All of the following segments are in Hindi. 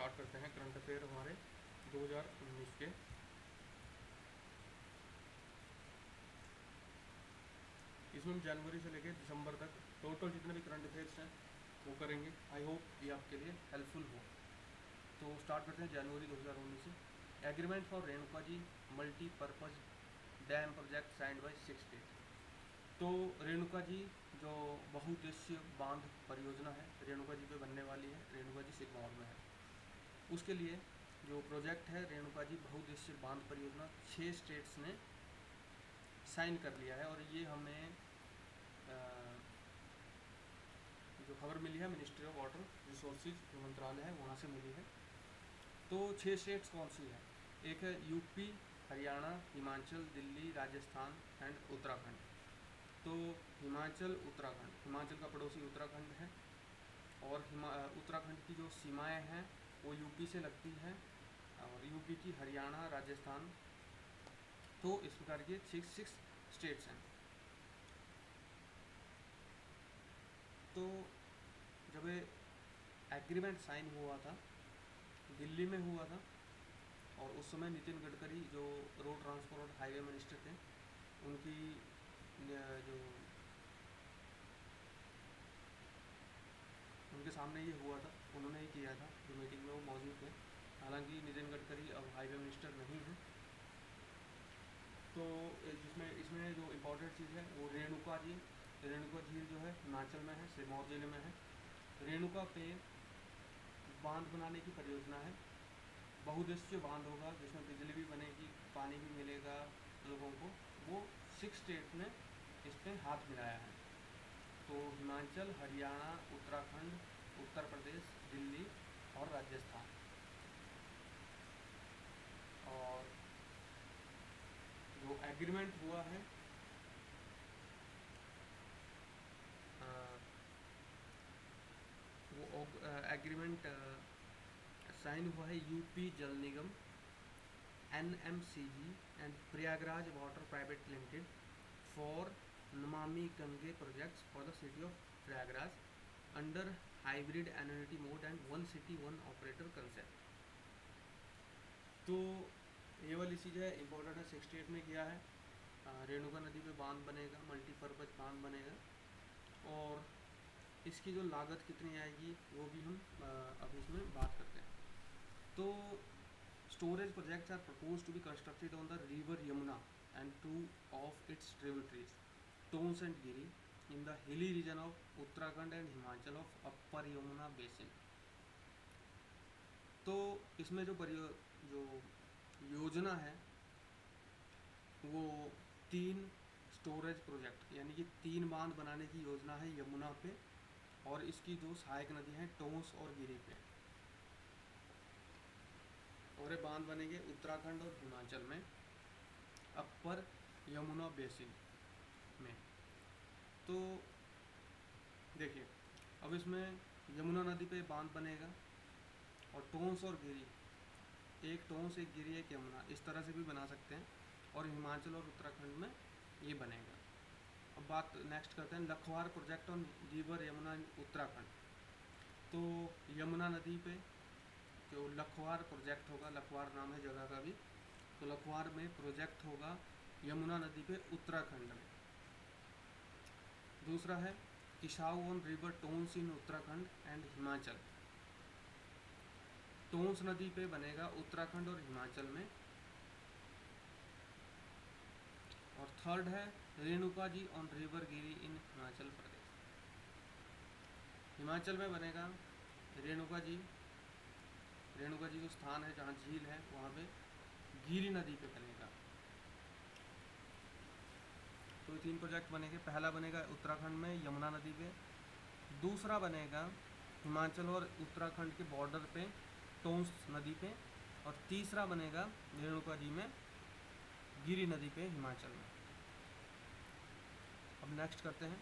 स्टार्ट करते हैं करंट अफेयर हमारे 2019 के। इसमें हम जनवरी से लेकर दिसंबर तक टोटल जितने भी करंट अफेयर्स हैं वो करेंगे। आई होप ये आपके लिए हेल्पफुल हो। तो स्टार्ट करते हैं जनवरी 2019 से। Agreement for Renuka ji multipurpose dam project signed by 6 state. तो रेणुका जी जो बहुउद्देशीय बांध परियोजना है रेणुका जी पे बनने वाली है, रेणुका जी सिरमौर में है। उसके लिए जो प्रोजेक्ट है रेणुका जी बहुउद्देशीय बांध परियोजना 6 स्टेट्स ने साइन कर लिया है। और ये हमें जो खबर मिली है मिनिस्ट्री ऑफ वाटर रिसोर्सेज जो मंत्रालय है वहाँ से मिली है। तो 6 स्टेट्स कौन सी है? एक है यूपी, हरियाणा, हिमाचल, दिल्ली, राजस्थान एंड उत्तराखंड। तो हिमाचल का पड़ोसी उत्तराखंड है और उत्तराखंड की जो सीमाएं हैं वो यूपी से लगती हैं और यूपी की हरियाणा, राजस्थान। तो इस प्रकार के 6 स्टेट्स हैं। तो जब ये एग्रीमेंट साइन हुआ था दिल्ली में हुआ था और उस समय नितिन गडकरी जो रोड ट्रांसपोर्ट और हाईवे मिनिस्टर थे उनकी जो उनके सामने ये हुआ था, उन्होंने ही किया था, जो मीटिंग में वो मौजूद थे। हालांकि नितिन गडकरी अब हाईवे मिनिस्टर नहीं है। तो जिसमें इसमें जो इम्पोर्टेंट चीज़ है वो रेणुका झील जो है हिमाचल में है, सिरमौर जिले में है। रेणुका पे बांध बनाने की परियोजना है। बहुउद्देशीय बांध होगा जिसमें बिजली भी बनेगी, पानी भी मिलेगा लोगों को। वो 6 स्टेट ने इस पर हाथ मिलाया है। तो हिमाचल, हरियाणा, उत्तराखंड, उत्तर प्रदेश, दिल्ली और राजस्थान। और जो एग्रीमेंट हुआ है वो एग्रीमेंट साइन हुआ है UP Jal Nigam, NMCG and Prayagraj water private limited for Namami Gange projects for the city of Prayagraj under hybrid annuity mode and one city one operator concept. तो ये वाली चीज़ है इम्पोर्टेंट है, 6 स्टेट में किया है। रेणुका नदी पे बांध बनेगा, मल्टीपर्पज़ बांध बनेगा और इसकी जो लागत कितनी आएगी वो भी हम अब इसमें बात करते हैं। तो storage projects are proposed to be constructed on the river Yamuna and two of its tributaries, Tons and Giri, in the hilly region of Uttarakhand and Himachal of Upper Yamuna Basin. तो इसमें जो योजना है वो 3 स्टोरेज प्रोजेक्ट यानी कि 3 बांध बनाने की योजना है यमुना पे और इसकी जो सहायक नदी हैं टोंस और गिरी पे। और ये बांध बनेंगे उत्तराखंड और हिमाचल में अपर यमुना बेसिन में। तो देखिए अब इसमें यमुना नदी पे बांध बनेगा और टोंस और गिरी, एक टोंस एक गिरी एक यमुना, इस तरह से भी बना सकते हैं और हिमाचल और उत्तराखंड में ये बनेगा। अब बात नेक्स्ट करते हैं Lakhwar project on river Yamuna Uttarakhand. तो यमुना नदी पे जो लखवार प्रोजेक्ट होगा, लखवार नाम है जगह का भी, तो लखवार में प्रोजेक्ट होगा यमुना नदी पे उत्तराखंड में। दूसरा है Kishau on river Tons in Uttarakhand and Himachal. Tons नदी पे बनेगा उत्तराखंड और हिमाचल में। और थर्ड है रेणुका जी ऑन रिवर गिरी इन हिमाचल प्रदेश। हिमाचल में बनेगा रेणुका जी जो स्थान है जहाँ झील है वहाँ पे गिरी नदी पे बनेगा। तो 3 प्रोजेक्ट बनेंगे। पहला बनेगा उत्तराखंड में यमुना नदी पे, दूसरा बनेगा हिमाचल और उत्तराखंड के बॉर्डर पे टोंस नदी पे और तीसरा बनेगा रेणुका जी में गिरी नदी पे हिमाचल में। अब नेक्स्ट करते हैं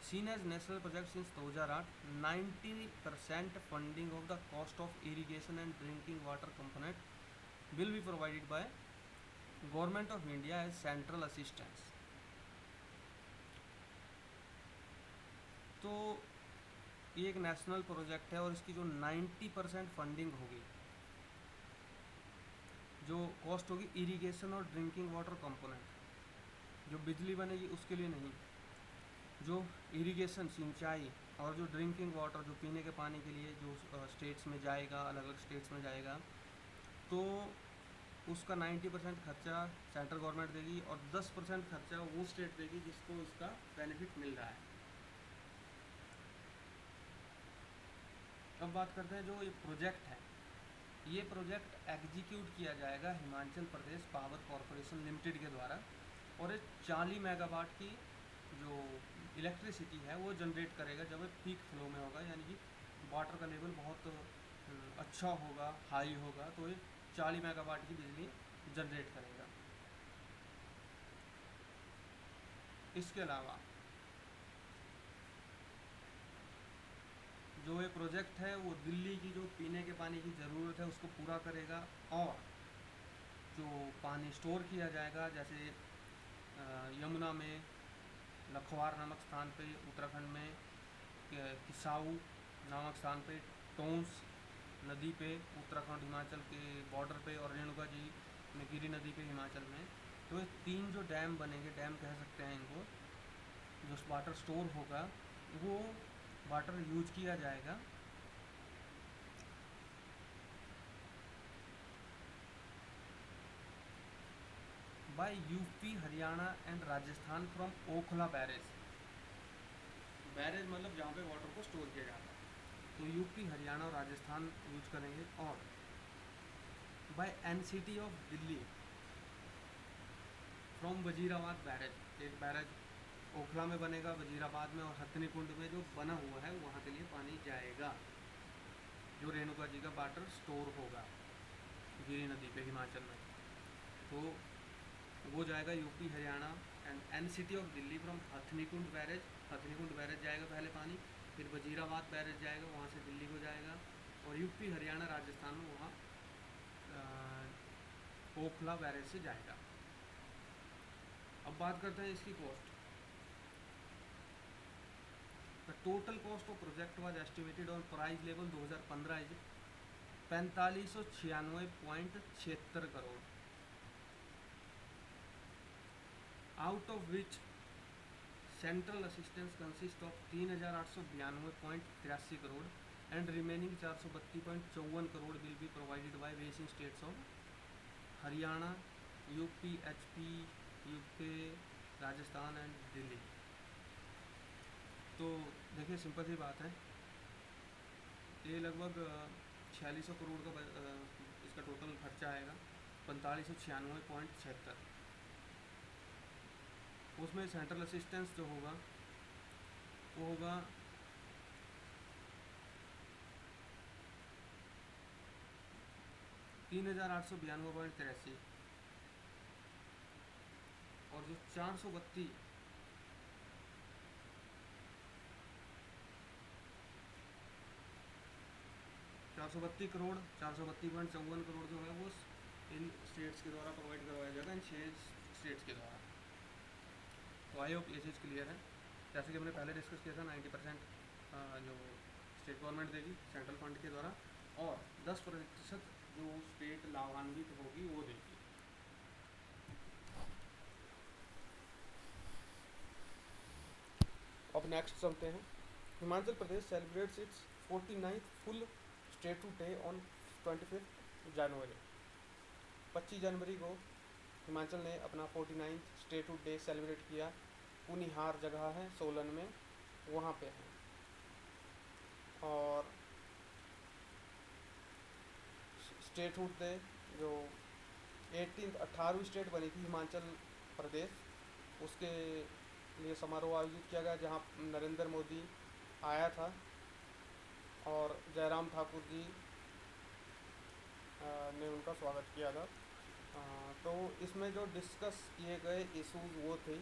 seen as national project since 2008 90% funding of the cost of irrigation and drinking water component will be provided by government of India as central assistance. तो ये एक नेशनल प्रोजेक्ट है और इसकी जो 90% फंडिंग होगी, जो कॉस्ट होगी इरिगेशन और ड्रिंकिंग वाटर कंपोनेंट, जो बिजली बनेगी उसके लिए नहीं, जो इरिगेशन सिंचाई और जो ड्रिंकिंग वाटर जो पीने के पानी के लिए जो स्टेट्स में जाएगा, अलग अलग स्टेट्स में जाएगा, तो उसका 90% खर्चा सेंट्रल गवर्नमेंट देगी और 10% खर्चा वो स्टेट देगी जिसको इसका बेनिफिट मिल रहा है। अब बात करते हैं जो ये प्रोजेक्ट है, ये प्रोजेक्ट एग्जीक्यूट किया जाएगा हिमाचल प्रदेश पावर कॉरपोरेशन लिमिटेड के द्वारा, और ये 40 मेगावाट की जो इलेक्ट्रिसिटी है वो जनरेट करेगा जब ये पीक फ्लो में होगा, यानी कि वाटर का लेवल बहुत अच्छा होगा, हाई होगा, तो ये 40 मेगावाट की बिजली जनरेट करेगा। इसके अलावा जो ये प्रोजेक्ट है वो दिल्ली की जो पीने के पानी की ज़रूरत है उसको पूरा करेगा, और जो पानी स्टोर किया जाएगा जैसे यमुना में, लखवार नामक स्थान पे उत्तराखंड में, किसाऊ नामक स्थान पे, टोंस नदी पे उत्तराखंड हिमाचल के बॉर्डर पे, और रेणुका जी में गिरी नदी पे हिमाचल में, तो ये 3 जो डैम बनेंगे, डैम कह सकते हैं इनको, जो वाटर स्टोर होगा वो वाटर यूज किया जाएगा bye UP, Haryana and Rajasthan from Okhla barrage. Barrage मतलब जहाँ पे वाटर को स्टोर किया जाता है, तो यूपी, हरियाणा और राजस्थान यूज करेंगे। और by NCT of Delhi from Wazirabad barrage, एक बैरेज ओखला में बनेगा, वजीराबाद में और हथनी कुंड में जो बना हुआ है वहाँ के लिए पानी जाएगा, जो रेणुका जी का वाटर स्टोर होगा गिरी नदी पे हिमाचल में, तो वो जाएगा UP, Haryana and NCT of Delhi from Hathnikund barrage. Hathnikund barrage जाएगा पहले पानी, फिर वजीराबाद बैरेज जाएगा, वहाँ से दिल्ली को जाएगा, और यूपी, हरियाणा, राजस्थान में वहाँ ओखला बैरेज से जाएगा। अब बात करते हैं इसकी cost. The total cost of project was estimated on price level 2015 is 4596.76 crore, out of which central assistance consist of 3892.83 crore and remaining 432.54 crore will be provided by various states of Haryana, UP, HP, UK, Rajasthan and Delhi. तो देखिए सिंपल सी बात है, ये लगभग 4600 करोड़ का इसका टोटल खर्चा आएगा, 4596.76। उसमें सेंट्रल असिस्टेंस जो होगा वो होगा 3892.83, और जो 432 करोड़ 432.54 करोड़ जो है वो इन स्टेट्स के द्वारा प्रोवाइड करवाया जाएगा, इन 6 स्टेट्स के द्वारा। तो आई होप ये चीज़ क्लियर है। जैसे कि हमने पहले डिस्कस किया था, 90% जो स्टेट गवर्नमेंट देगी सेंट्रल फंड के द्वारा, और 10% जो स्टेट लाभान्वित होगी वो देगी। अब नेक्स्ट चलते हैं। Himachal Pradesh celebrates its 49th full statehood day on 25 January. 25 जनवरी को हिमाचल ने अपना 49th स्टेटू डे सेलिब्रेट किया। पुनिहार जगह है सोलन में, वहाँ पे है। और स्टेटहुड डे जो 18वीं स्टेट बनी थी हिमाचल प्रदेश, उसके लिए समारोह आयोजित किया गया जहाँ नरेंद्र मोदी आया था और जयराम ठाकुर जी ने उनका स्वागत किया था। तो इसमें जो डिस्कस किए गए इशूज़ वो थे,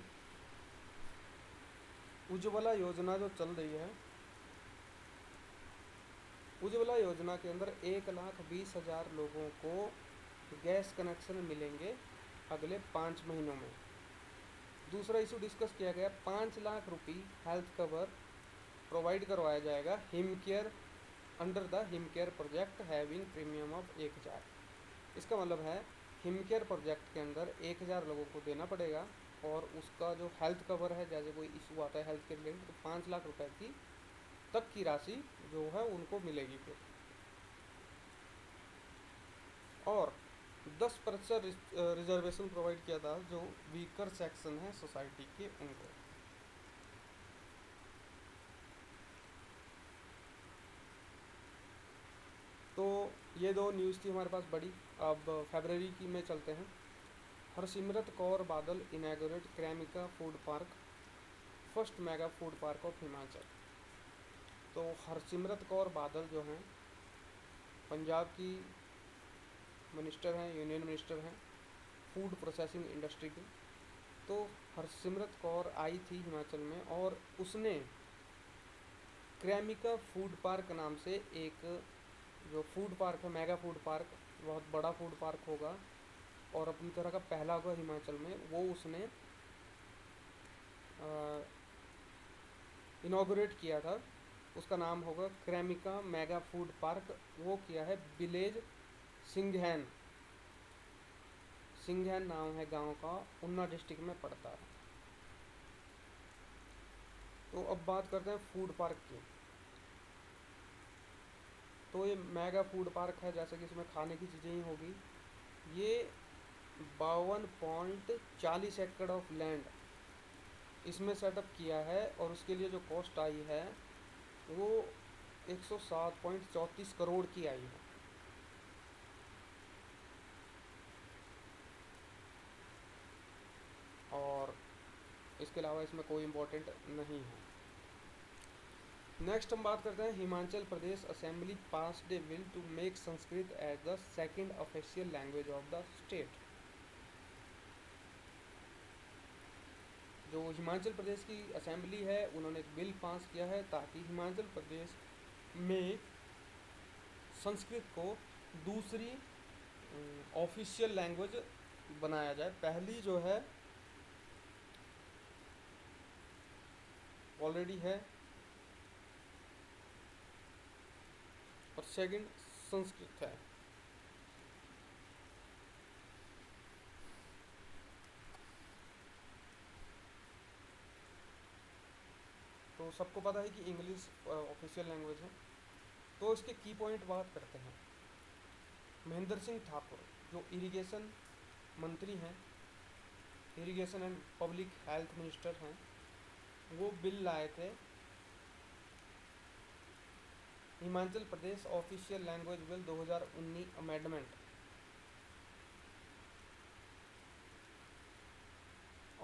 उज्ज्वला योजना जो चल रही है, उज्ज्वला योजना के अंदर 1,20,000 लोगों को गैस कनेक्शन मिलेंगे अगले 5 महीनों में। दूसरा इशू डिस्कस किया गया 5 लाख रुपये हेल्थ कवर प्रोवाइड करवाया जाएगा him care under the him care project having premium of 1000। इसका मतलब है हिम केयर प्रोजेक्ट के अंदर 1000 लोगों को देना पड़ेगा और उसका जो हेल्थ कवर है, जैसे कोई इशू आता है हेल्थ के रिलेटेड, तो 5 लाख रुपए की तक की राशि जो है उनको मिलेगी फिर। और 10% रिजर्वेशन प्रोवाइड किया था जो वीकर सेक्शन है सोसाइटी के उनको। तो ये दो न्यूज़ थी हमारे पास बड़ी। अब फरवरी की में चलते हैं। Harsimrat Kaur Badal inaugurate Cremica food park, first mega food park of Himachal. तो हरसिमरत कौर बादल जो हैं पंजाब की मिनिस्टर हैं, यूनियन मिनिस्टर हैं फूड प्रोसेसिंग इंडस्ट्री की। तो हरसिमरत कौर आई थी हिमाचल में और उसने क्रैमिका फूड पार्क नाम से एक जो फूड पार्क है, मेगा फूड पार्क, बहुत बड़ा फूड पार्क होगा और अपनी तरह का पहला होगा हिमाचल में, वो उसने इनॉग्रेट किया था। उसका नाम होगा क्रैमिका मेगा फूड पार्क। वो किया है विलेज सिंघैन, सिंघैन नाम है गांव का, ऊना डिस्ट्रिक्ट में पड़ता है। तो अब बात करते हैं फूड पार्क की। तो ये मेगा फूड पार्क है, जैसे कि इसमें खाने की चीज़ें ही होगी। ये 52.40 एकड़ ऑफ लैंड इसमें सेटअप किया है और उसके लिए जो कॉस्ट आई है वो 107.34 करोड़ की आई है। और इसके अलावा इसमें कोई इम्पोर्टेंट नहीं है। नेक्स्ट हम बात करते हैं Himachal Pradesh assembly passed a bill to make Sanskrit as the second official language of the state. जो हिमाचल प्रदेश की असेंबली है उन्होंने एक बिल पास किया है ताकि हिमाचल प्रदेश में संस्कृत को दूसरी ऑफिशियल लैंग्वेज बनाया जाए। पहली जो है ऑलरेडी है और सेकंड संस्कृत है। तो सबको पता है कि इंग्लिश ऑफिशियल लैंग्वेज है। तो इसके की पॉइंट बात करते हैं। महेंद्र सिंह ठाकुर जो इरिगेशन मंत्री हैं, irrigation and public health minister हैं, वो बिल लाए थे Himachal Pradesh official language bill 2019 amendment.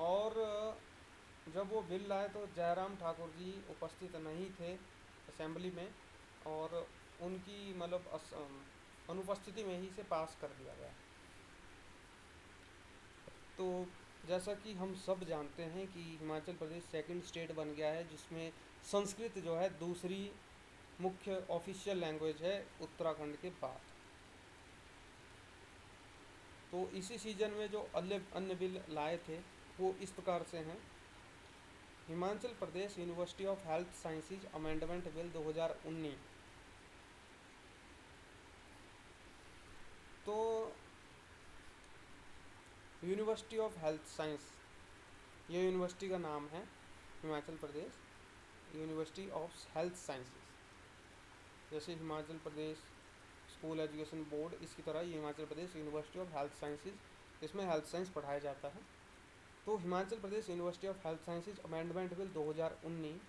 और जब वो बिल लाए तो जयराम ठाकुर जी उपस्थित नहीं थे असेंबली में और उनकी मतलब अनुपस्थिति में ही से पास कर दिया गया। तो जैसा कि हम सब जानते हैं कि हिमाचल प्रदेश सेकंड स्टेट बन गया है जिसमें संस्कृत जो है दूसरी मुख्य ऑफिशियल लैंग्वेज है उत्तराखंड के बाद। तो इसी सीजन में जो अन्य बिल लाए थे वो इस प्रकार से हैं। Himachal Pradesh university of health sciences amendment bill 2019। तो यूनिवर्सिटी ऑफ हेल्थ साइंस, ये यूनिवर्सिटी का नाम है Himachal Pradesh university of health sciences. जैसे Himachal Pradesh school education board, इसकी तरह ये Himachal Pradesh university of health sciences, इसमें हेल्थ साइंस पढ़ाया जाता है। तो Himachal Pradesh university of health sciences amendment bill 2019।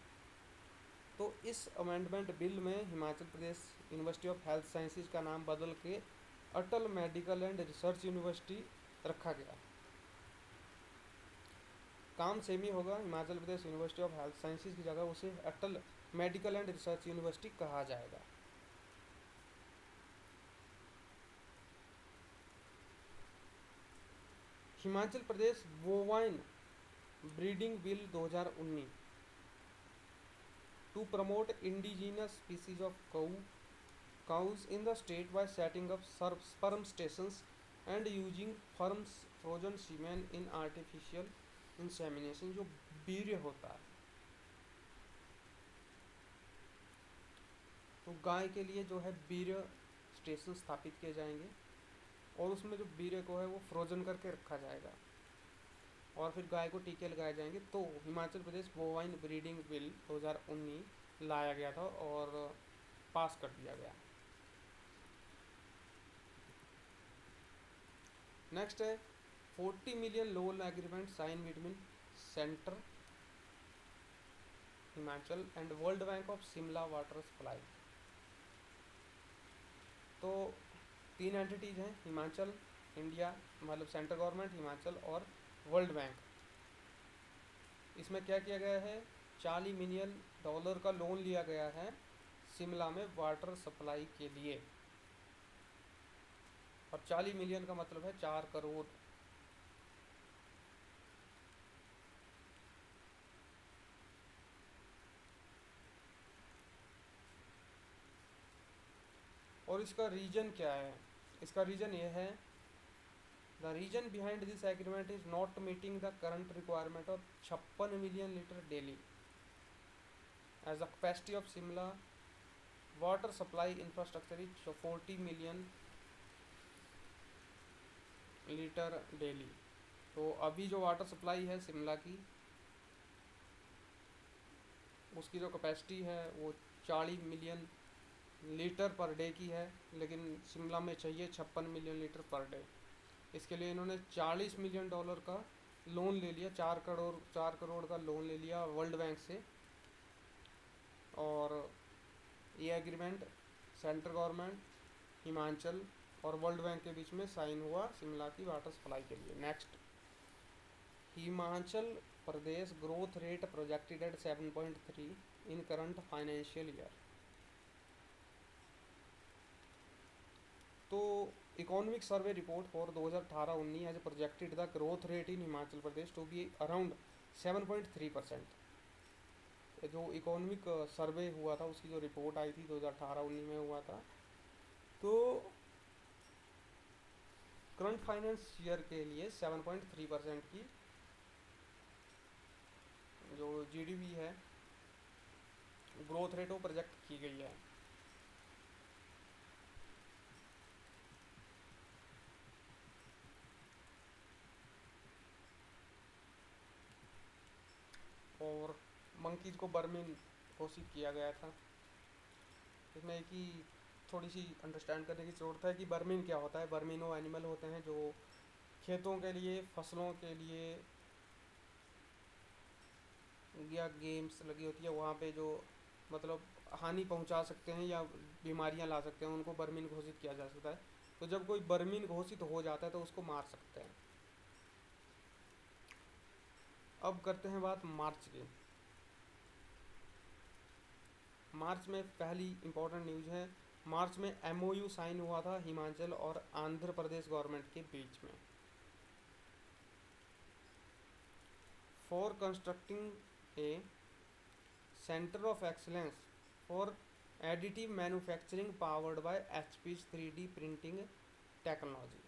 तो इस अमेंडमेंट बिल में Himachal Pradesh university of health sciences का नाम बदल के Atal medical and research university रखा गया। काम सेम ही होगा, Himachal Pradesh university of health sciences की जगह उसे Atal medical and research university कहा जाएगा। Himachal Pradesh bovine breeding bill 2019 to promote indigenous species of cows in the state by setting up sperm stations and using firms frozen semen in artificial insemination। जो वीर्य होता है तो गाय के लिए जो है वीर्य स्टेशन स्थापित किए जाएंगे और उसमें जो वीर्य को है वो फ्रोजन करके रखा जाएगा और फिर गाय को टीके लगाए जाएंगे। तो Himachal Pradesh bovine breeding bill 2019 लाया गया था और पास कर दिया गया। नेक्स्ट है 40 million loan agreement sign between centre Himachal and World Bank of Shimla water supply. तो 3 एंटिटीज हैं, हिमाचल इंडिया मतलब सेंट्रल गवर्नमेंट, हिमाचल और वर्ल्ड बैंक। इसमें क्या किया गया है, $40 मिलियन का लोन लिया गया है शिमला में वाटर सप्लाई के लिए। और 40 मिलियन का मतलब है 4 करोड़। और इसका रीजन क्या है, इसका रीजन ये है, the reason behind this agreement is not meeting the current requirement of 56 million litre daily as the capacity of Shimla water supply infrastructure is 40 million litre daily. तो अभी जो वाटर सप्लाई है शिमला की, उसकी जो कैपेसिटी है वो 40 मिलियन लीटर पर डे की है, लेकिन शिमला में चाहिए 56 मिलियन लीटर पर डे। इसके लिए इन्होंने $40 मिलियन का लोन ले लिया, 4 करोड़ का लोन ले लिया वर्ल्ड बैंक से। और ये एग्रीमेंट सेंट्रल गवर्नमेंट, हिमाचल और वर्ल्ड बैंक के बीच में साइन हुआ शिमला की वाटर सप्लाई के लिए। Next, Himachal Pradesh growth rate projected at 7.3 in current financial year. तो economic survey report for 2018-19 has projected the growth rate in Himachal Pradesh to be around 7.3%। जो इकोनॉमिक सर्वे हुआ था उसकी जो रिपोर्ट आई थी 2018-19 में हुआ था, तो करंट फाइनेंस ईयर के लिए 7.3% की जो जीडीपी है ग्रोथ रेट वो प्रोजेक्ट की गई है। और मंकीज को बर्मिन घोषित किया गया था। इसमें एक ही थोड़ी सी अंडरस्टैंड करने की ज़रूरत है कि बर्मिन क्या होता है। बर्मिन वो एनिमल होते हैं जो खेतों के लिए, फसलों के लिए या गेम्स लगी होती है वहाँ पे जो मतलब हानि पहुँचा सकते हैं या बीमारियाँ ला सकते हैं, उनको बर्मिन घोषित किया जा सकता है। तो जब कोई बर्मिन घोषित हो जाता है तो उसको मार सकते हैं। अब करते हैं बात मार्च की। मार्च में पहली इंपॉर्टेंट न्यूज़ है, मार्च में एमओयू साइन हुआ था हिमाचल और आंध्र प्रदेश गवर्नमेंट के बीच में for constructing A centre of excellence for additive manufacturing powered by HP 3D printing technology.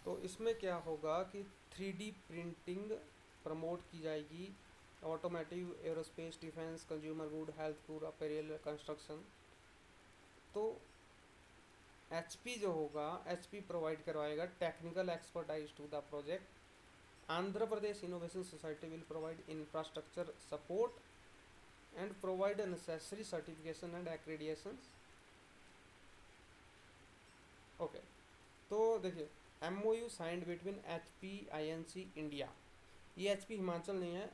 तो इसमें क्या होगा कि 3D प्रिंटिंग प्रमोट की जाएगी, automotive, aerospace, defence, consumer good, health food, apparel, construction. तो एचपी जो होगा, एचपी प्रोवाइड करवाएगा technical expertise to the project. Andhra Pradesh innovation society will provide infrastructure support and provide necessary certification and accreditations. Okay, तो देखिए MOU signed between HP INC India. ये एचपी हिमाचल नहीं है,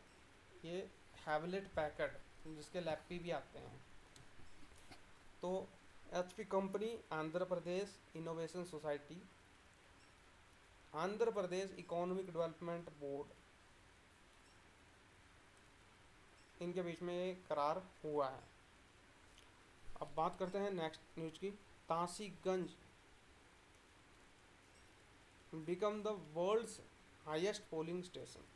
ये हैवलेट पैकर्ड जिसके लैपी भी आते हैं। तो HP company, Andhra Pradesh innovation society, Andhra Pradesh economic development board, इनके बीच में ये करार हुआ है। अब बात करते हैं नेक्स्ट न्यूज की। Tashigang become the world's highest polling station।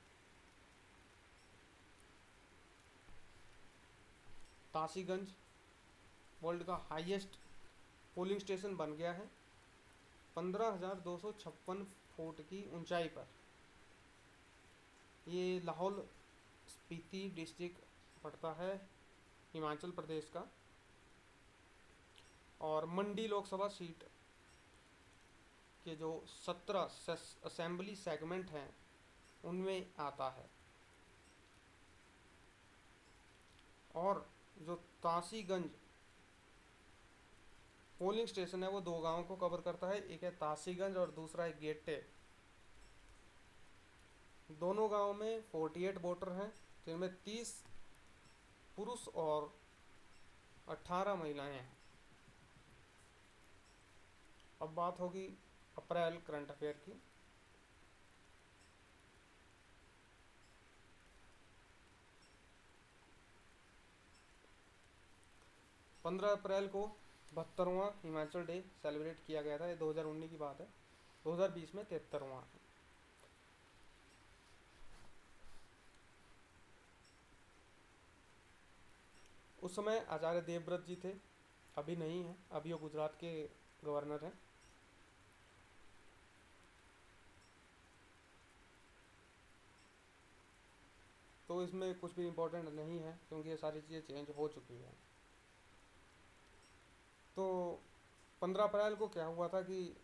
Tashigang world का हाईएस्ट पोलिंग स्टेशन बन गया है 15,256 फुट की ऊंचाई पर। ये लाहौल स्पीति डिस्ट्रिक्ट पड़ता है हिमाचल प्रदेश का, और मंडी लोकसभा सीट के जो 17 असेंबली सेगमेंट हैं उनमें आता है। और जो तासीगंज पोलिंग स्टेशन है वो 2 गांवों को कवर करता है, एक है तासीगंज और दूसरा है गेट्टे। दोनों गांवों में 48 वोटर हैं, जिनमें 30 पुरुष और 18 महिलाएं हैं। अब बात होगी अप्रैल करंट अफेयर की। 15 अप्रैल को 72वां हिमाचल डे सेलिब्रेट किया गया था। ये 2019 की बात है, 2020 में 73वां है। उस समय आचार्य देवव्रत जी थे, अभी नहीं है, अभी वो गुजरात के गवर्नर हैं। तो इसमें कुछ भी इम्पोर्टेंट नहीं है क्योंकि ये सारी चीज़ें चेंज हो चुकी हैं। तो 15 अप्रैल को क्या हुआ था कि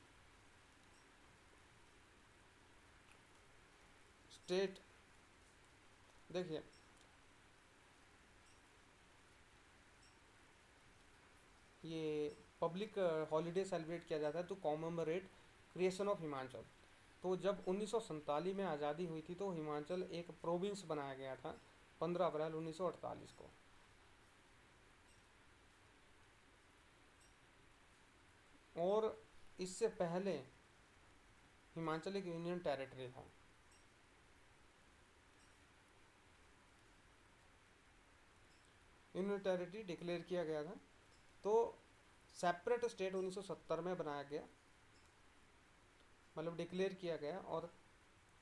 स्टेट, देखिए ये पब्लिक हॉलीडे सेलिब्रेट किया जाता है to commemorate creation of Himachal. तो जब 1947 में आज़ादी हुई थी तो हिमाचल एक प्रोविंस बनाया गया था 15 अप्रैल 1948 को। और इससे पहले हिमाचल एक यूनियन टेरिटरी था। यूनियन टेरिटरी डिक्लेयर किया गया था, तो सेपरेट स्टेट 1970 में बनाया गया, मतलब डिक्लेयर किया गया, और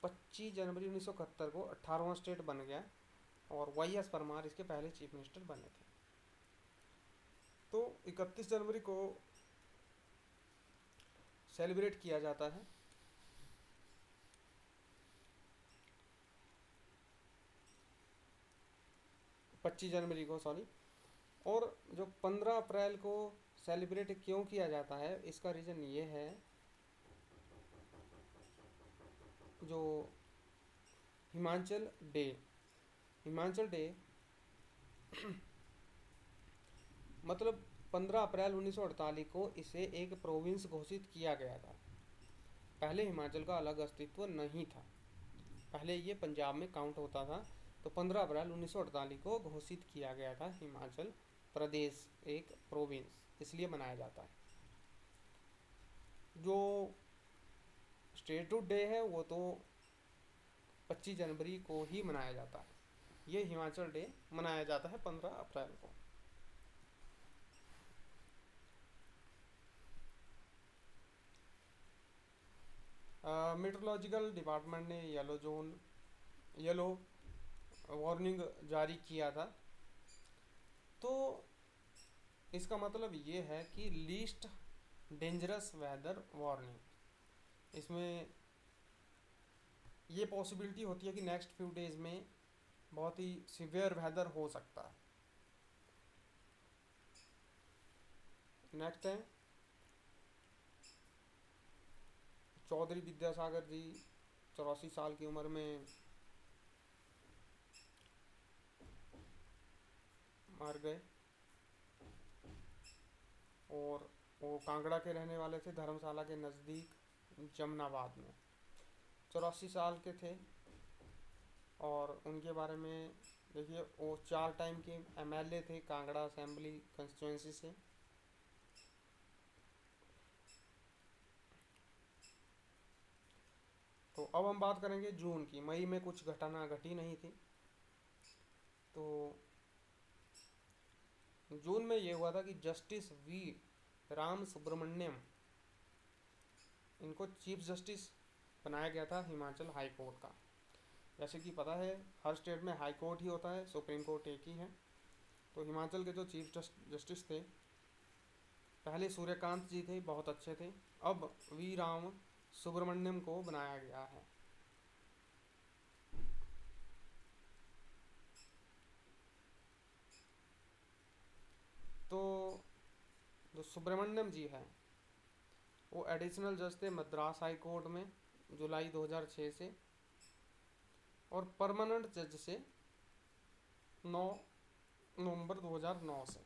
25 जनवरी 1971 को 18वां स्टेट बन गया और वाई एस परमार इसके पहले चीफ मिनिस्टर बने थे। तो 31 जनवरी को सेलिब्रेट किया जाता है 25 जनवरी को, सॉरी। और जो 15 अप्रैल को सेलिब्रेट क्यों किया जाता है, इसका रीज़न ये है, जो हिमाचल डे, हिमाचल डे मतलब 15 अप्रैल 1948 को इसे एक प्रोविंस घोषित किया गया था। पहले हिमाचल का अलग अस्तित्व नहीं था, पहले ये पंजाब में काउंट होता था। तो 15 अप्रैल 1948 को घोषित किया गया था हिमाचल प्रदेश एक प्रोविंस, इसलिए मनाया जाता है। जो स्टेटहुड डे है वो तो 25 जनवरी को ही मनाया जाता है। ये हिमाचल डे मनाया जाता है 15 अप्रैल को। मेट्रोलॉजिकल डिपार्टमेंट ने येलो वार्निंग जारी किया था। तो इसका मतलब ये है कि लीस्ट डेंजरस वेदर वार्निंग, इसमें ये पॉसिबिलिटी होती है कि नेक्स्ट फ्यू डेज में बहुत ही सिवियर वेदर हो सकता है। नेक्स्ट है चौधरी विद्यासागर जी, 84 साल की उम्र में मर गए, और वो कांगड़ा के रहने वाले थे, धर्मशाला के नज़दीक जमनाबाद में। 84 साल के थे, और उनके बारे में देखिए, वो 4 टाइम के एमएलए थे कांगड़ा असेंबली कंस्टिट्यूंसी से। तो अब हम बात करेंगे जून की। मई में कुछ घटना घटी नहीं थी। तो जून में ये हुआ था कि जस्टिस वी राम सुब्रमण्यम, इनको चीफ जस्टिस बनाया गया था हिमाचल हाई कोर्ट का। जैसे कि पता है हर स्टेट में हाई कोर्ट ही होता है, सुप्रीम कोर्ट एक ही है। तो हिमाचल के जो चीफ जस्टिस थे पहले सूर्यकांत जी थे, बहुत अच्छे थे। अब वी राम सुब्रमण्यम को बनाया गया है। तो जो सुब्रमण्यम जी हैं वो एडिशनल जज थे मद्रास हाई कोर्ट में जुलाई 2006 से, और परमानेंट जज से 9 नवंबर 2009 से।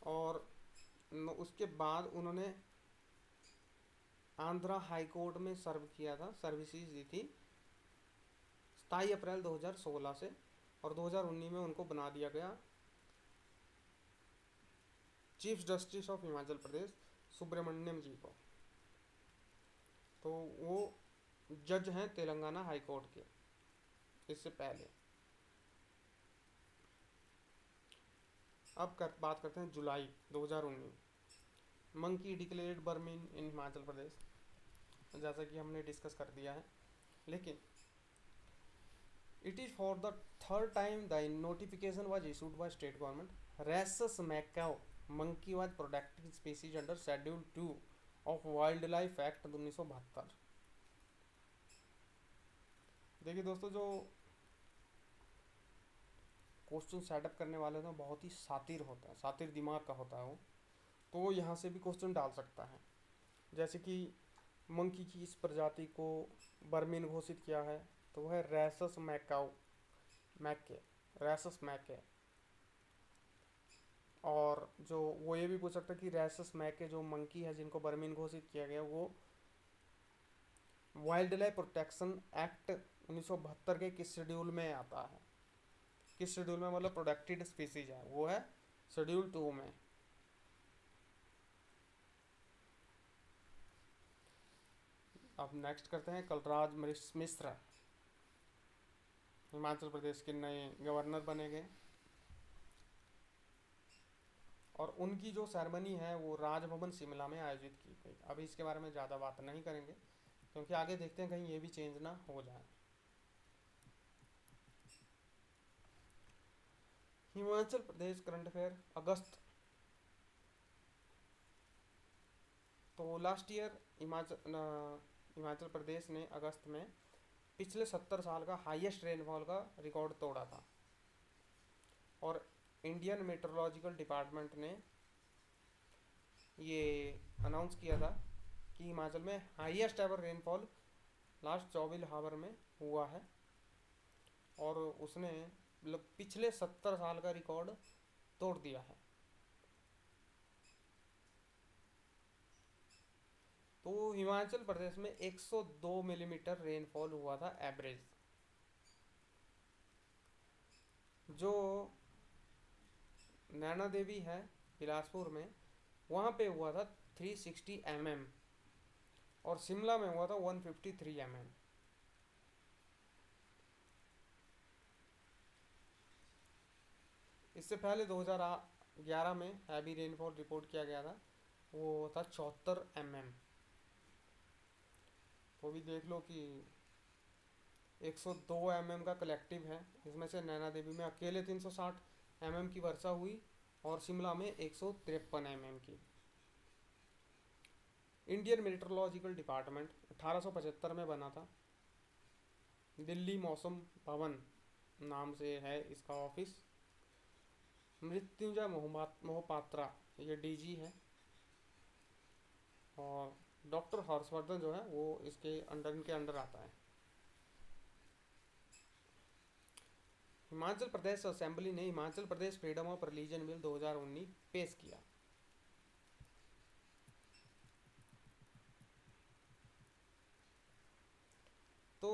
और उसके बाद उन्होंने आंध्रा हाई कोर्ट में सर्व किया था, सर्विसेज दी थी 27 अप्रैल 2016 से, और 2019 में उनको बना दिया गया चीफ जस्टिस ऑफ हिमाचल प्रदेश सुब्रमण्यम जी को। तो वो जज हैं तेलंगाना हाई कोर्ट के इससे पहले। अब बात करते हैं जुलाई 2019। मंकी डिक्लेयर्ड बर्मिन इन हिमाचल प्रदेश, जैसा कि हमने डिस्कस कर दिया है। लेकिन it is for the third time the notification was issued by state government. Rhesus Macau monkey was protected species under schedule 2 of wild life act 1972। देखिए दोस्तों, जो क्वेश्चन सेटअप करने वाले ना बहुत ही शातिर होता है, शातिर दिमाग का होता है वो, तो वो यहाँ से भी क्वेश्चन डाल सकता है। जैसे कि मंकी की इस प्रजाति को बर्मिन घोषित किया है, तो वह है रेसस मैकाओ मैके, रेसस मैके। और जो वो ये भी पूछ सकता है कि रेसस मैके जो मंकी है जिनको बर्मिन घोषित किया गया, वो वाइल्ड लाइफ प्रोटेक्शन एक्ट 1972 के किस शेड्यूल में आता है, किस शेड्यूल में, मतलब प्रोटेक्टेड स्पीसीज है, वो है शेड्यूल 2 में। अब नेक्स्ट करते हैं कलराज मिश्र, हिमाचल प्रदेश के नए गवर्नर बने गए, और उनकी जो सेरेमनी है वो राजभवन शिमला में आयोजित की गई। अभी इसके बारे में ज़्यादा बात नहीं करेंगे क्योंकि आगे देखते हैं कहीं ये भी चेंज ना हो जाए। हिमाचल प्रदेश करंट अफेयर अगस्त। तो लास्ट ईयर हिमाचल प्रदेश ने अगस्त में पिछले 70 साल का हाईएस्ट रेनफॉल का रिकॉर्ड तोड़ा था, और इंडियन मेट्रोलॉजिकल डिपार्टमेंट ने ये अनाउंस किया था कि हिमाचल में highest ever rainfall last 24 hour में हुआ है, और उसने मतलब पिछले 70 साल का रिकॉर्ड तोड़ दिया है। तो हिमाचल प्रदेश में 102 मिलीमीटर रेनफॉल हुआ था एवरेज, जो नैना देवी है बिलासपुर में, वहाँ पे हुआ था 360 mm, और शिमला में हुआ था 153 mm। इससे पहले 2011 में हैवी रेनफॉल रिपोर्ट किया गया था, वो था 74 mm। वो भी देख लो कि 102 mm का कलेक्टिव है, इसमें से नैना देवी में अकेले 360 mm की वर्षा हुई, और शिमला में 153 mm की। इंडियन मेट्रोलॉजिकल डिपार्टमेंट 1875 में बना था। दिल्ली मौसम भवन नाम से है इसका ऑफिस। मृत्युंजय मोहपात्रा ये डीजी है, और डॉक्टर हर्षवर्धन जो है वो इसके अंडर, इनके अंडर आता है। हिमाचल प्रदेश असेंबली ने Himachal Pradesh freedom of religion bill 2019 पेश किया। तो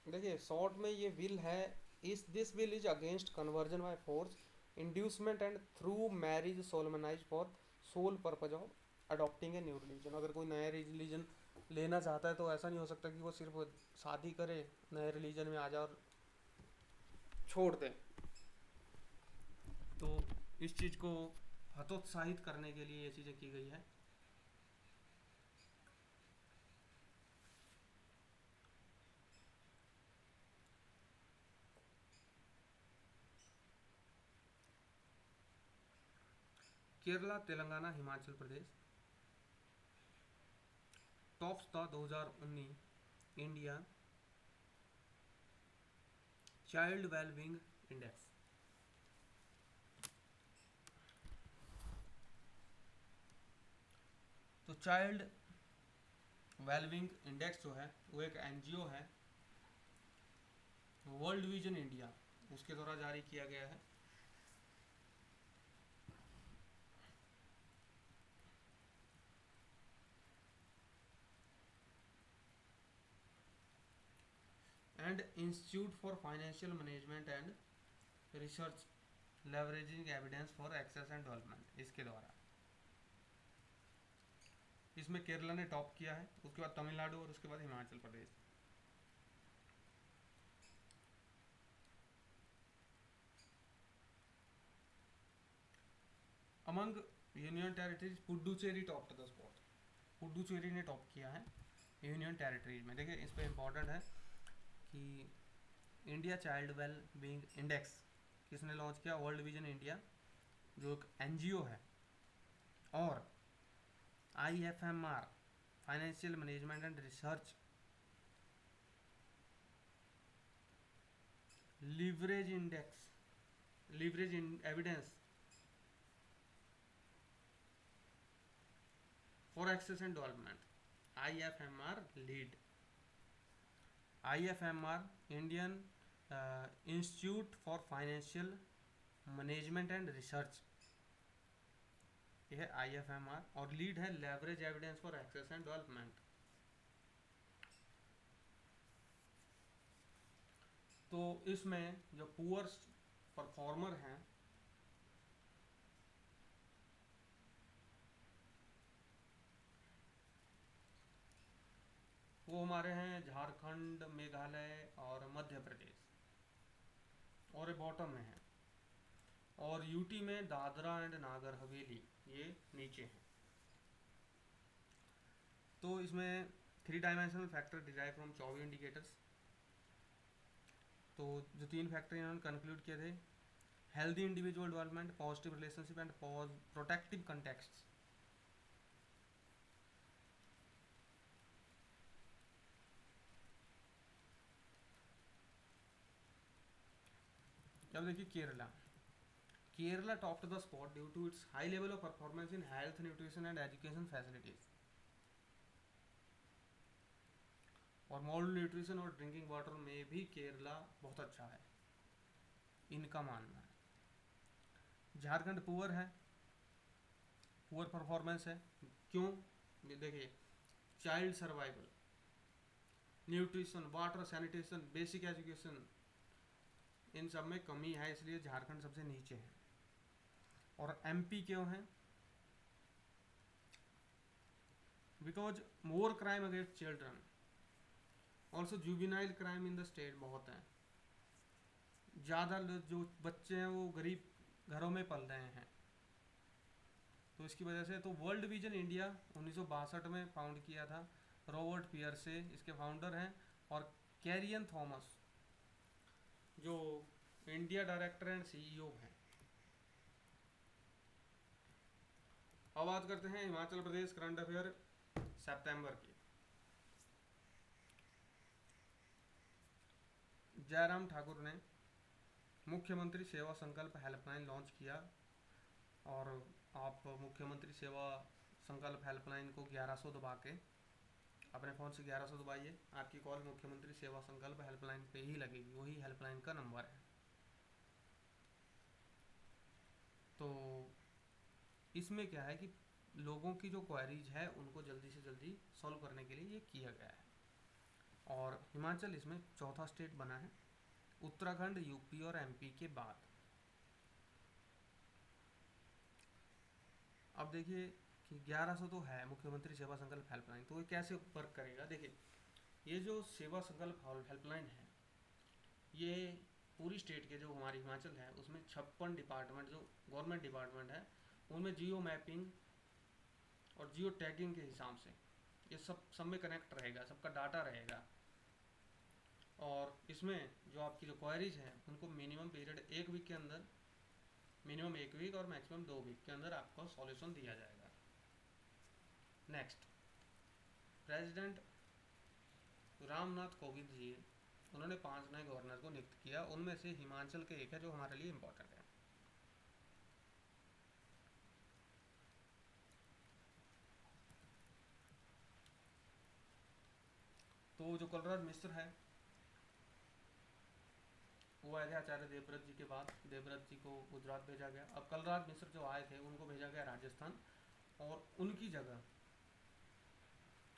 देखिए शॉर्ट में ये बिल है, इस this bill is against conversion by force, inducement and through marriage solemnize for sole purpose of adopting a new religion. अगर कोई नया रिलीजन लेना चाहता है तो ऐसा नहीं हो सकता कि वो सिर्फ शादी करे, नए रिलीजन में आ जाए और छोड़ दे। तो इस चीज़ को हतोत्साहित करने के लिए ये चीज़ें की गई है। Kerala, Telangana, Himachal Pradesh tops the 2019 India child wellbeing index. तो चाइल्ड वेलबींग इंडेक्स जो है वो एक एनजीओ है, वर्ल्ड विजन इंडिया, उसके द्वारा जारी किया गया है। And institute for financial management and research leveraging evidence for access and development, इसके द्वारा। इसमें केरला ने टॉप किया है, उसके बाद तमिलनाडु और उसके बाद Himachal Pradesh. Among union territories Puducherry top the spot, Puducherry ने टॉप किया है यूनियन टेरिटरीज में। देखिए इस पर इम्पोर्टेंट है कि India child well being index किसने लॉन्च किया, वर्ल्ड विजन इंडिया जो एक एनजीओ है, और IFMR financial management and research leverage index, leverage evidence for access and development, IFMR LEAD. IFMR Indian institute for financial management and research, यह है IFMR, और लीड है leverage evidence for access and development. तो इसमें जो पुअर परफॉर्मर हैं वो हमारे हैं झारखंड, मेघालय और मध्य प्रदेश, और ये बॉटम में है। और यूटी में दादरा एंड नागर हवेली, ये नीचे हैं। तो इसमें 3 dimensional factor derive from 24 indicators. तो जो 3 फैक्टर इन्होंने कंक्लूड किए थे, healthy individual development, positive relationship and protective context. अब देखिए Kerala, Kerala top the spot due to its high level of performance in health, nutrition and education facilities. और मॉडल न्यूट्रिशन और ड्रिंकिंग वाटर में भी केरला बहुत अच्छा है, इनका मानना है। झारखंड पुअर है, पुअर परफॉर्मेंस है। क्यों? देखिए child survival, nutrition, water, sanitation, basic education, इन सब में कमी है, इसलिए झारखंड सबसे नीचे है। और MP क्यों है? Because more crime against children, also juvenile crime in the state बहुत है। ज़्यादा जो बच्चे हैं वो गरीब घरों में पल रहे हैं, तो इसकी वजह से। तो वर्ल्ड विजन इंडिया 1962 में फाउंड किया था रॉबर्ट पियर से, इसके फाउंडर हैं। और कैरियन थॉमस जो इंडिया डायरेक्टर एंड CEO हैं। अब बात करते हैं हिमाचल प्रदेश करंट अफेयर सितंबर की। जयराम ठाकुर ने मुख्यमंत्री सेवा संकल्प हेल्पलाइन लॉन्च किया, और आप मुख्यमंत्री सेवा संकल्प हेल्पलाइन को 1100 दबा के अपने फ़ोन से 1100 दबाइए, आपकी कॉल मुख्यमंत्री सेवा संकल्प हेल्पलाइन पे ही लगेगी, वही हेल्पलाइन का नंबर है। तो इसमें क्या है कि लोगों की जो क्वेरीज है उनको जल्दी से जल्दी सॉल्व करने के लिए ये किया गया है। और हिमाचल इसमें चौथा स्टेट बना है, उत्तराखंड, यूपी और MP के बाद। अब देखिए कि 1100 तो है मुख्यमंत्री सेवा संकल्प हेल्पलाइन, तो ये कैसे वर्क करेगा। देखिए ये जो सेवा संकल्प हेल्पलाइन है, ये पूरी स्टेट के जो हमारी हिमाचल है उसमें 56 डिपार्टमेंट जो गवर्नमेंट डिपार्टमेंट है उनमें जियो मैपिंग और जियो टैगिंग के हिसाब से ये सब में कनेक्ट रहेगा, सबका डाटा रहेगा। और इसमें जो आपकी जो क्वेरीज हैं उनको मिनिमम पीरियड 1 वीक के अंदर मिनिमम 1 वीक और मैक्सिमम 2 वीक के अंदर आपको सॉल्यूशन दिया जाएगा। नेक्स्ट, प्रेसिडेंट रामनाथ कोविंद जी, उन्होंने 5 नए गवर्नर को नियुक्त किया, उनमें से हिमाचल के एक है जो हमारे लिए इम्पोर्टेंट है। तो जो कलराज मिश्र है वो आए थे आचार्य देवव्रत जी के बाद, देवव्रत जी को गुजरात भेजा गया। अब कलराज मिश्र जो आए थे उनको भेजा गया राजस्थान, और उनकी जगह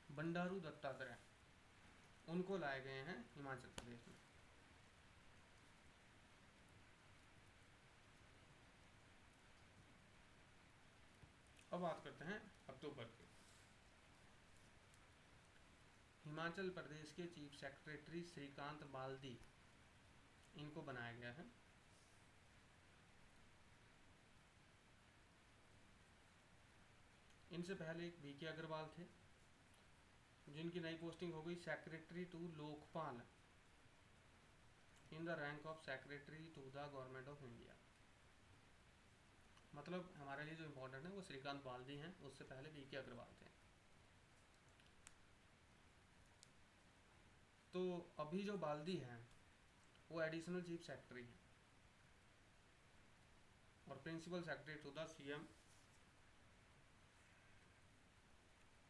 बंडारू दत्तात्रेय उनको लाए गए हैं हिमाचल प्रदेश में। अब बात करते हैं अक्टूबर की। हिमाचल प्रदेश के चीफ सेक्रेटरी श्रीकांत बाल्दी, इनको बनाया गया है। इनसे पहले एक वीके अग्रवाल थे, जिनकी नई पोस्टिंग हो गई secretary to Lokpal in the rank of secretary to the government of India. मतलब हमारे लिए जो इम्पोर्टेंट है वो श्रीकांत बाल्दी हैं, उससे पहले वीके अग्रवाल थे। तो अभी जो बाल्दी हैं वो एडिशनल चीफ सेक्रेटरी हैं और principal secretary to the CM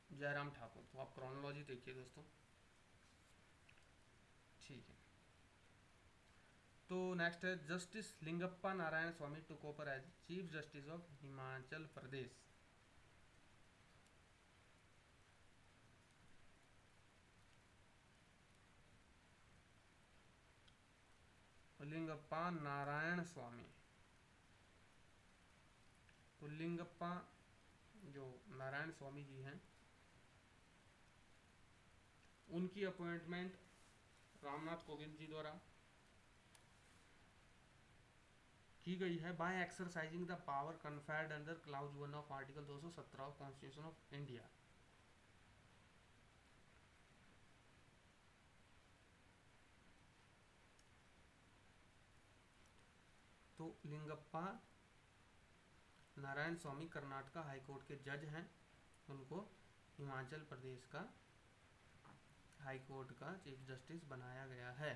Jairam Thakur. तो आप क्रोनोलॉजी देखिए दोस्तों, ठीक है। तो नेक्स्ट है justice Lingappa Narayana Swamy took over as chief justice of Himachal Pradesh. Lingappa Narayana Swamy, तो लिंगप्पा जो नारायण स्वामी जी हैं उनकी अपॉइंटमेंट रामनाथ कोविंद जी द्वारा की गई है by exercising the power conferred under clause 1 of article 217 of constitution of India. तो लिंगप्पा नारायण स्वामी कर्नाटका हाई कोर्ट के जज हैं, उनको हिमाचल प्रदेश का हाई कोर्ट का चीफ जस्टिस बनाया गया है।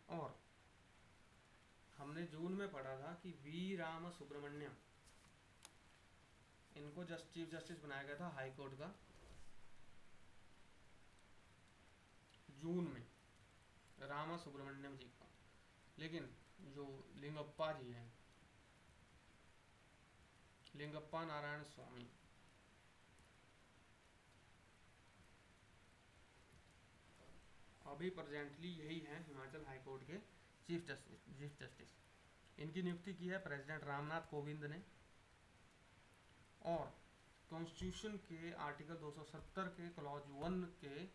और हमने जून में पढ़ा था कि वी राम सुब्रमण्यम, इनको चीफ जस्टिस बनाया गया था हाई कोर्ट का जून में, रामा सुब्रमण्यम जी का। लेकिन जो लिंगप्पा जी हैं, लिंगप्पा नारायण स्वामी, अभी प्रेजेंटली यही हैं हिमाचल हाई कोर्ट के चीफ जस्टिस। इनकी नियुक्ति की है प्रेसिडेंट रामनाथ कोविंद ने, और कॉन्स्टिट्यूशन के आर्टिकल 270 के क्लॉज 1 के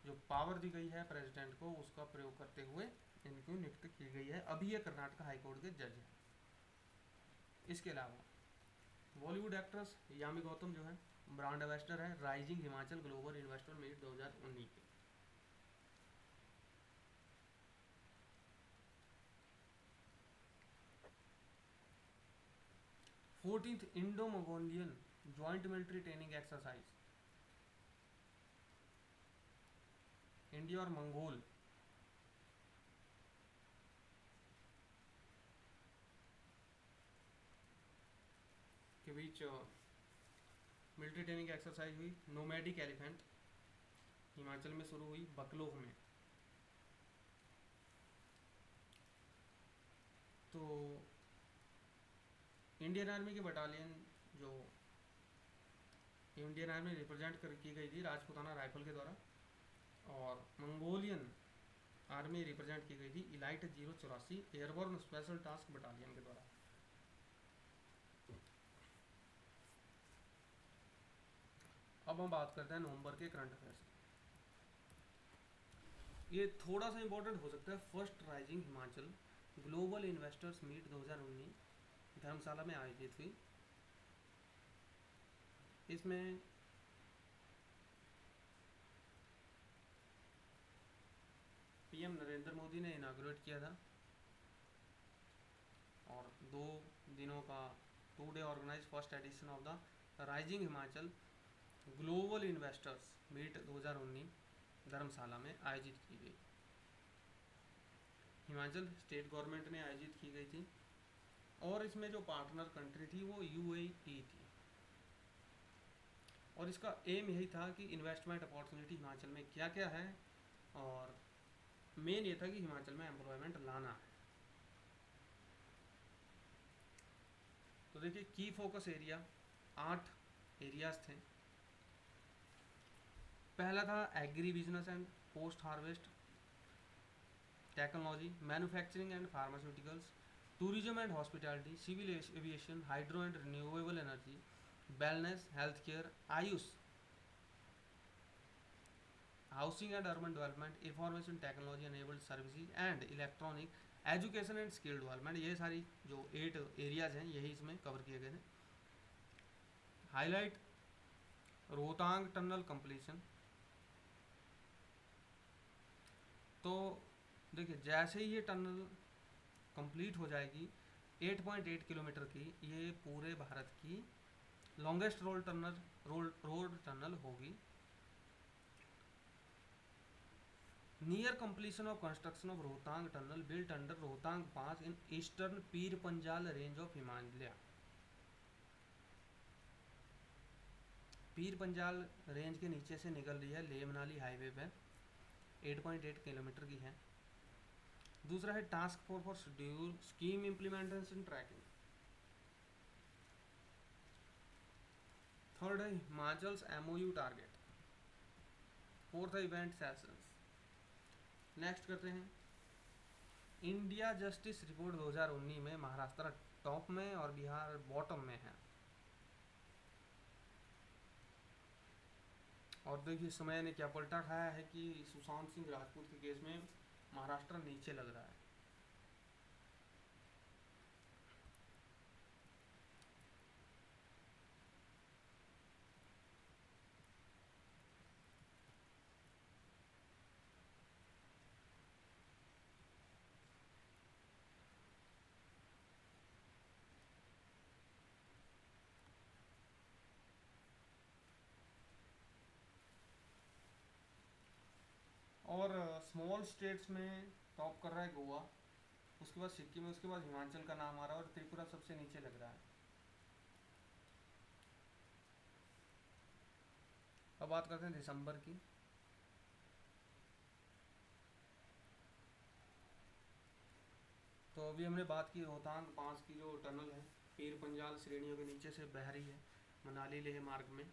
जो पावर दी गई है प्रेसिडेंट को, उसका प्रयोग करते हुए इनको नियुक्त की गई है। अभी ये कर्नाटका हाई कोर्ट के जज हैं। इसके अलावा बॉलीवुड एक्ट्रेस यामी गौतम जो है ब्रांड एम्बेसडर है rising Himachal global investor meet 2019 के। Fourteenth Indo Mongolian joint military training exercise, India और मंगोल के बीच मिलिट्री ट्रेनिंग एक्सरसाइज हुई। नोमैडिक एलिफेंट हिमाचल में शुरू हुई बकलोह में। तो इंडियन आर्मी की बटालियन जो इंडियन आर्मी रिप्रेजेंट की गई थी राजपुताना राइफल के द्वारा, और मंगोलियन आर्मी रिप्रेजेंट की गई थी elite 084 airborne special task battalion के द्वारा। अब हम बात करते हैं नवंबर के करंट अफेयर्स। ये थोड़ा सा इंपॉर्टेंट हो सकता है। First rising Himachal global investors meet 2019 Dharamshala में आयोजित हुई। इसमें पीएम नरेंद्र मोदी ने इनाग्रेट किया था और 2 दिनों का 2 day organise first edition of the rising Himachal global investors meet 2019 Dharamshala में आयोजित की गई। हिमाचल स्टेट गवर्नमेंट ने आयोजित की गई थी और इसमें जो पार्टनर कंट्री थी वो यूएई थी और इसका एम यही था कि इन्वेस्टमेंट अपॉर्चुनिटी हिमाचल में क्या क्या है और मेन ये था कि हिमाचल में एम्प्लॉयमेंट लाना है। तो देखिए की फोकस एरिया 8 एरियाज थे। पहला था agri business and post harvest technology, manufacturing and pharmaceuticals, tourism and hospitality, civil aviation, hydro and renewable energy, wellness, health care, AYUSH, housing and urban development, information technology enabled services and electronic, education and skill development. ये सारी जो 8 एरियाज हैं यही इसमें कवर किए गए थे। Highlight Rohtang tunnel completion. तो देखिए जैसे ही ये टनल कंप्लीट हो जाएगी 8.8 किलोमीटर की, ये पूरे भारत की लॉन्गेस्ट रोड टनल होगी। Near completion of construction of Rohtang tunnel built under Rohtang pass in eastern Pir Panjal range of Himalaya. Pir Panjal range के नीचे से निकल रही है, लेह मनाली हाईवे पे 8.8 किलोमीटर की है। दूसरा है task force for schedule scheme implementation tracking. Third है हिमाचल्स एमओयू टारगेट। फोर्थ है इवेंट सेशंस। नेक्स्ट करते हैं इंडिया जस्टिस रिपोर्ट 2019 में महाराष्ट्र टॉप में और बिहार बॉटम में है। और देखिए समय ने क्या पलटा खाया है कि सुशांत सिंह राजपूत के केस में महाराष्ट्र नीचे लग रहा है। और स्मॉल स्टेट्स में टॉप कर रहा है गोवा, उसके बाद सिक्किम, उसके बाद हिमाचल का नाम आ रहा है और त्रिपुरा सबसे नीचे लग रहा है। अब बात करते हैं दिसंबर की। तो अभी हमने बात की रोहतांग पास की जो टनल है पीर पंजाल श्रेणियों के नीचे से बह रही है मनाली लेह मार्ग में,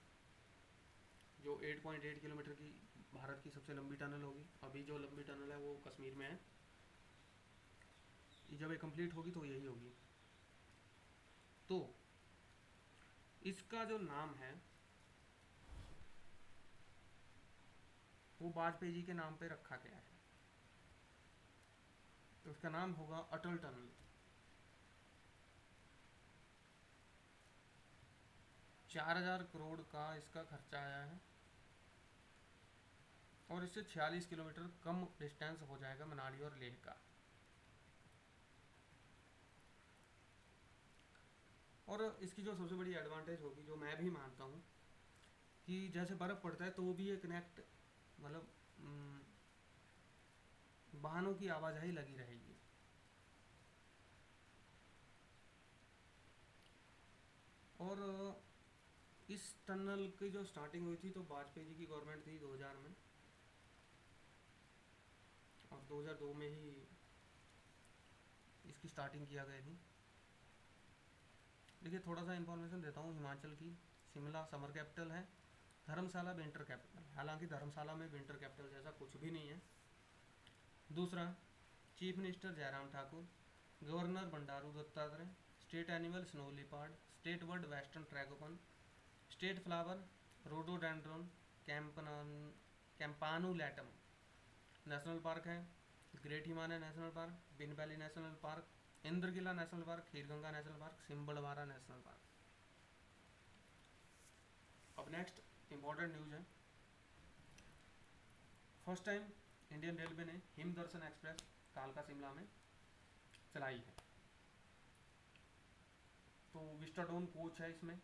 जो 8.8 किलोमीटर की भारत की सबसे लंबी टनल होगी। अभी जो लंबी टनल है वो कश्मीर में है, जब ये कंप्लीट होगी तो यही होगी। तो इसका जो नाम है वो वाजपेयी जी के नाम पे रखा गया है, तो उसका नाम होगा अटल टनल। 4,000 करोड़ का इसका खर्चा आया है और इससे 46 किलोमीटर कम डिस्टेंस हो जाएगा मनाली और लेह का। और इसकी जो सबसे बड़ी एडवांटेज होगी, जो मैं भी मानता हूँ, कि जैसे बर्फ़ पड़ता है तो भी ये कनेक्ट मतलब वाहनों की आवाजाही लगी रहेगी। और इस टनल की जो स्टार्टिंग हुई थी तो वाजपेयी जी की गवर्नमेंट थी 2000 में, और 2002 में ही इसकी स्टार्टिंग किया गई थी। देखिए थोड़ा सा इन्फॉर्मेशन देता हूँ हिमाचल की। शिमला समर कैपिटल है, धर्मशाला विंटर कैपिटल, हालांकि धर्मशाला में विंटर कैपिटल जैसा कुछ भी नहीं है। दूसरा, chief minister Jairam Thakur, governor Bandaru Dattatreya, state animal snow leopard, state bird western tragopan, state flower rhododendron campanulatum. National park है great Himalaya national park, Pin valley national park, Indrakila national park, Kheerganga national park, Simbalbara national park. Next important news है, फर्स्ट टाइम इंडियन रेलवे ने हिम दर्शन एक्सप्रेस कालका शिमला में चलाई है। तो विस्टाडोम कोच है इसमें,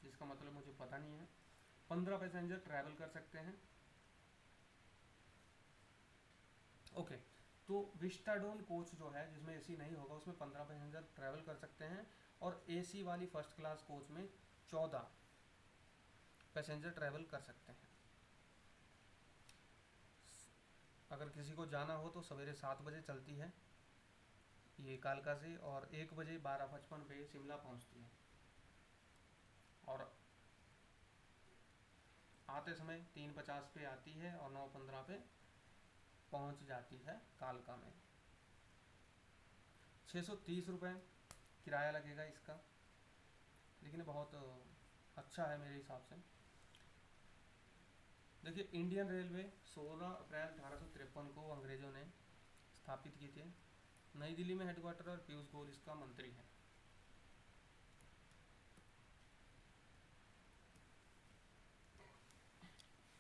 जिसका मतलब मुझे पता नहीं है। 15 पैसेंजर ट्रैवल कर सकते हैं। ओके, तो विस्टाडोम कोच जो है जिसमें एसी नहीं होगा उसमें 15 पैसेंजर ट्रैवल कर सकते हैं, और एसी वाली फर्स्ट क्लास कोच में 14 पैसेंजर ट्रैवल कर सकते हैं। अगर किसी को जाना हो तो सवेरे 7 बजे चलती है ये कालका से, और 1 बजे 12:55 पे शिमला पहुंचती है, और आते समय 3:50 पे आती है और 9:15 पे पहुंच जाती है कालका में। 630 रुपये किराया लगेगा इसका, लेकिन बहुत अच्छा है मेरे हिसाब से। देखिए, इंडियन रेलवे 16 अप्रैल 1853 को अंग्रेज़ों ने स्थापित की थी। नई दिल्ली में हेडक्वार्टर, और पीयूष गोयल इसका मंत्री है।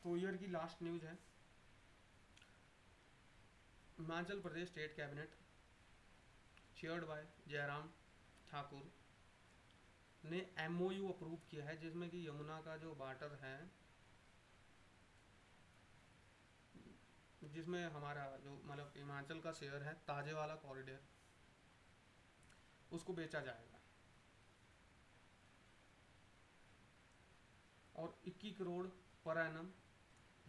तो ईयर की लास्ट न्यूज़ है, Himachal Pradesh state cabinet chaired by Jairam Thakur ने MOU अप्रूव किया है, जिसमें कि यमुना का जो वाटर है, जिसमें हमारा जो मतलब हिमाचल का शेयर है ताजे वाला कॉरिडोर, उसको बेचा जाएगा, और 21 करोड़ पर एनम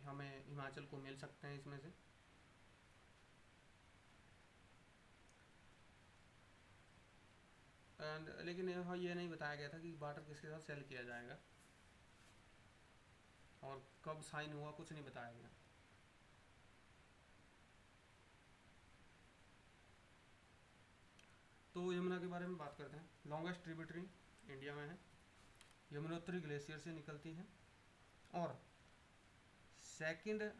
हमें हिमाचल को मिल सकते हैं इसमें से। एंड लेकिन यहाँ ये नहीं बताया गया था कि वाटर किसके साथ सेल किया जाएगा, और कब साइन हुआ कुछ नहीं बताया गया। तो यमुना के बारे में बात करते हैं। लॉन्गेस्ट ट्रिब्यूटरी इंडिया में है, यमुनोत्री ग्लेशियर से निकलती है, और second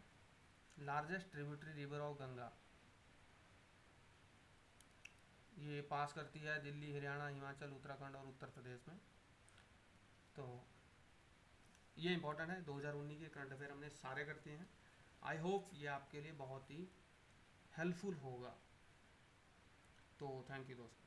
largest tributary river of Ganga, ये पास करती है दिल्ली, हरियाणा, हिमाचल, उत्तराखंड और उत्तर प्रदेश में। तो ये इंपॉर्टेंट है, 2019 के करंट अफेयर हमने सारे करते हैं। आई होप ये आपके लिए बहुत ही हेल्पफुल होगा। तो थैंक यू दोस्तों।